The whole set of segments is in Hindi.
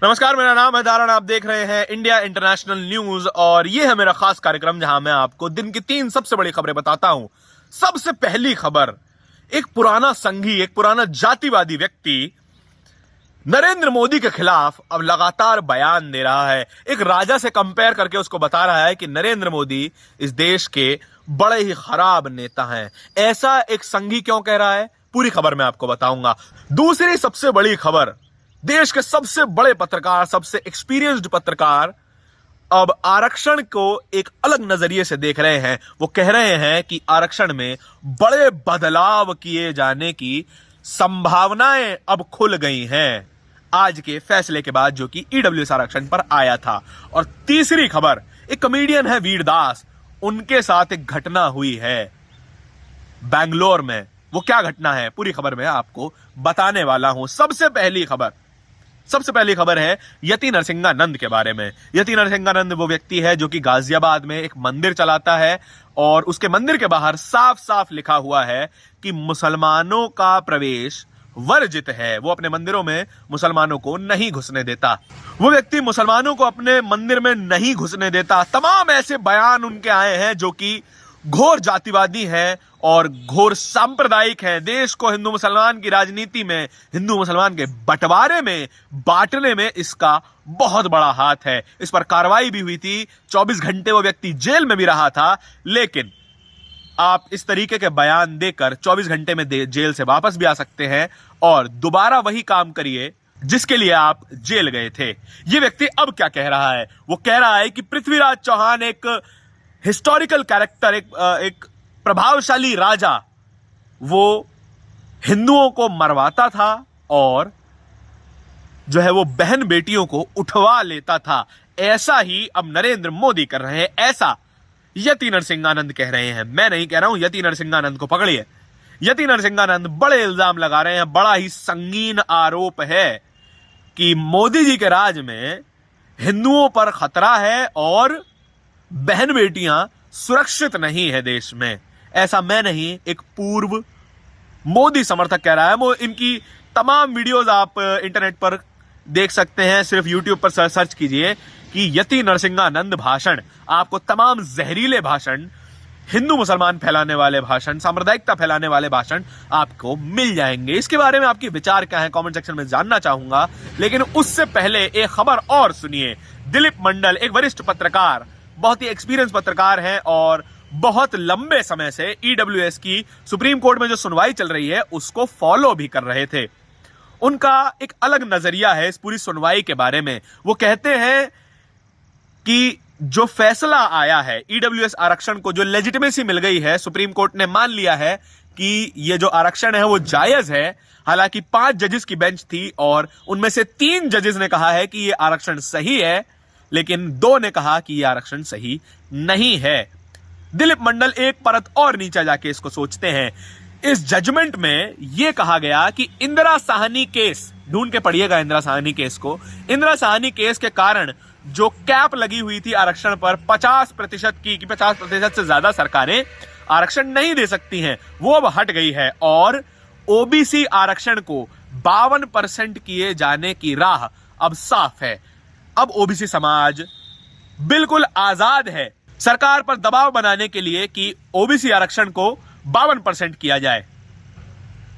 नमस्कार, मेरा नाम है दारण। आप देख रहे हैं इंडिया इंटरनेशनल न्यूज और ये है मेरा खास कार्यक्रम जहां मैं आपको दिन की 3 सबसे बड़ी खबरें बताता हूं। सबसे पहली खबर, एक पुराना संघी, एक पुराना जातिवादी व्यक्ति नरेंद्र मोदी के खिलाफ अब लगातार बयान दे रहा है। एक राजा से कंपेयर करके उसको बता रहा है कि नरेंद्र मोदी इस देश के बड़े ही खराब नेता हैं। ऐसा एक संघी क्यों कह रहा है, पूरी खबर मैं आपको बताऊंगा। दूसरी सबसे बड़ी खबर, देश के सबसे बड़े पत्रकार, सबसे एक्सपीरियंस्ड पत्रकार अब आरक्षण को एक अलग नजरिए से देख रहे हैं। वो कह रहे हैं कि आरक्षण में बड़े बदलाव किए जाने की संभावनाएं अब खुल गई हैं आज के फैसले के बाद, जो कि ईडब्ल्यूएस आरक्षण पर आया था। और तीसरी खबर, एक कॉमेडियन है वीरदास, उनके साथ एक घटना हुई है बैंगलोर में। वो क्या घटना है, पूरी खबर में आपको बताने वाला हूं। सबसे पहली खबर है यति नरसिंहानंद के बारे में। यति नरसिंहानंद वो व्यक्ति है जो कि गाजियाबाद में एक मंदिर चलाता है और उसके मंदिर के बाहर साफ साफ लिखा हुआ है कि मुसलमानों का प्रवेश वर्जित है। वो अपने मंदिरों में मुसलमानों को नहीं घुसने देता। वो व्यक्ति मुसलमानों को अपने मंदिर में नहीं घुसने देता। तमाम ऐसे बयान उनके आए हैं जो कि घोर जातिवादी हैं और घोर सांप्रदायिक हैं। देश को हिंदू मुसलमान की राजनीति में, हिंदू मुसलमान के बंटवारे में, बांटने में इसका बहुत बड़ा हाथ है। इस पर कार्रवाई भी हुई थी, 24 घंटे वो व्यक्ति जेल में भी रहा था। लेकिन आप इस तरीके के बयान देकर 24 घंटे में जेल से वापस भी आ सकते हैं और दोबारा वही काम करिए जिसके लिए आप जेल गए थे। यह व्यक्ति अब क्या कह रहा है, वो कह रहा है कि पृथ्वीराज चौहान एक हिस्टोरिकल कैरेक्टर, एक प्रभावशाली राजा, वो हिंदुओं को मरवाता था और जो है वो बहन बेटियों को उठवा लेता था। ऐसा ही अब नरेंद्र मोदी कर रहे हैं, ऐसा यति नरसिंहानंद कह रहे हैं। मैं नहीं कह रहा हूं, यति नरसिंहानंद को पकड़िए। यति नरसिंहानंद बड़े इल्जाम लगा रहे हैं। बड़ा ही संगीन आरोप है कि मोदी जी के राज में हिंदुओं पर खतरा है और बहन बेटियां सुरक्षित नहीं है देश में। ऐसा मैं नहीं, एक पूर्व मोदी समर्थक कह रहा है। वो इनकी तमाम वीडियोस आप इंटरनेट पर देख सकते हैं, सिर्फ यूट्यूब पर सर्च कीजिए कि यति नरसिंहानंद भाषण। आपको तमाम जहरीले भाषण, हिंदू मुसलमान फैलाने वाले भाषण, सांप्रदायिकता फैलाने वाले भाषण आपको मिल जाएंगे। इसके बारे में आपके विचार क्या है, कमेंट सेक्शन में जानना चाहूंगा। लेकिन उससे पहले एक खबर और सुनिए। दिलीप मंडल, एक वरिष्ठ पत्रकार, बहुत ही एक्सपीरियंस पत्रकार हैं और बहुत लंबे समय से ईडब्ल्यूएस की सुप्रीम कोर्ट में जो सुनवाई चल रही है उसको फॉलो भी कर रहे थे। उनका एक अलग नजरिया है इस पूरी सुनवाई के बारे में। वो कहते हैं कि जो फैसला आया है, ईडब्ल्यूएस आरक्षण को जो लेजिटिमेसी मिल गई है, सुप्रीम कोर्ट ने मान लिया है कि ये जो आरक्षण है वो जायज है। हालांकि 5 जजेस की बेंच थी और उनमें से 3 जजेस ने कहा है कि ये आरक्षण सही है, लेकिन 2 ने कहा कि यह आरक्षण सही नहीं है। दिलीप मंडल एक परत और नीचे जाके इसको सोचते हैं। इस जजमेंट में यह कहा गया कि इंदिरा साहनी केस, ढूंढ के पढ़िएगा इंदिरा साहनी केस को। इंदिरा साहनी केस के कारण जो कैप लगी हुई थी आरक्षण पर 50% की, 50% से ज्यादा सरकारें आरक्षण नहीं दे सकती हैं, वो अब हट गई है और ओबीसी आरक्षण को 52% किए जाने की राह अब साफ है। अब ओबीसी समाज बिल्कुल आजाद है सरकार पर दबाव बनाने के लिए कि ओबीसी आरक्षण को 52% किया जाए।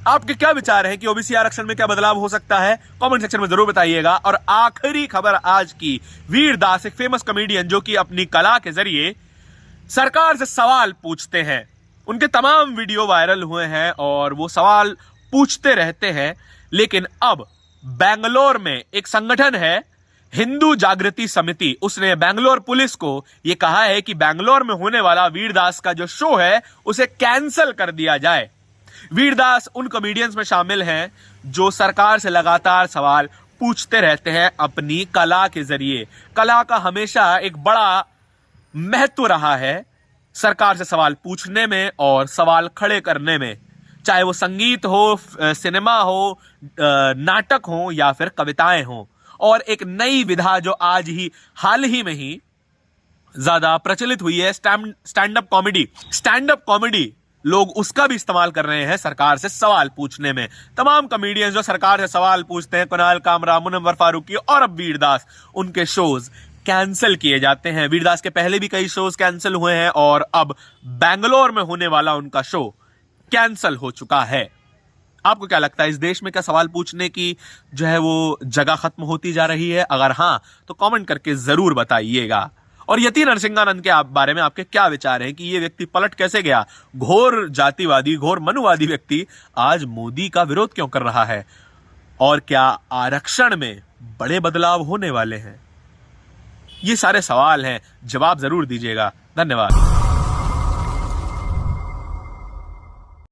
आपके क्या विचार हैं कि ओबीसी आरक्षण में क्या बदलाव हो सकता है, कमेंट सेक्शन में जरूर बताइएगा। और आखिरी खबर आज की, वीरदास, एक फेमस कॉमेडियन जो कि अपनी कला के जरिए सरकार से सवाल पूछते हैं। उनके तमाम वीडियो वायरल हुए हैं और वो सवाल पूछते रहते हैं। लेकिन अब बेंगलोर में एक संगठन है हिंदू जागृति समिति, उसने बेंगलोर पुलिस को यह कहा है कि बेंगलोर में होने वाला वीरदास का जो शो है उसे कैंसिल कर दिया जाए। वीरदास उन कॉमेडियंस में शामिल हैं जो सरकार से लगातार सवाल पूछते रहते हैं अपनी कला के जरिए। कला का हमेशा एक बड़ा महत्व रहा है सरकार से सवाल पूछने में और सवाल खड़े करने में, चाहे वो संगीत हो, सिनेमा हो, नाटक हो या फिर कविताएं हो। और एक नई विधा जो आज ही हाल ही में ही ज्यादा प्रचलित हुई है, stand up comedy. Stand up comedy लोग उसका भी इस्तेमाल कर रहे हैं सरकार से सवाल पूछने में। तमाम कॉमेडियंस जो सरकार से सवाल पूछते हैं, कुणाल कामरा, मुनव्वर फारूकी और अब वीरदास, उनके शोज कैंसिल किए जाते हैं। वीरदास के पहले भी कई शोज कैंसिल हुए हैं और अब बेंगलोर में होने वाला उनका शो कैंसिल हो चुका है। आपको क्या लगता है, इस देश में क्या सवाल पूछने की जो है वो जगह खत्म होती जा रही है? अगर हां तो कमेंट करके जरूर बताइएगा। और यति नरसिंहानंद के बारे में आपके क्या विचार हैं कि ये व्यक्ति पलट कैसे गया? घोर जातिवादी, घोर मनुवादी व्यक्ति आज मोदी का विरोध क्यों कर रहा है? और क्या आरक्षण में बड़े बदलाव होने वाले हैं? ये सारे सवाल हैं, जवाब जरूर दीजिएगा। धन्यवाद।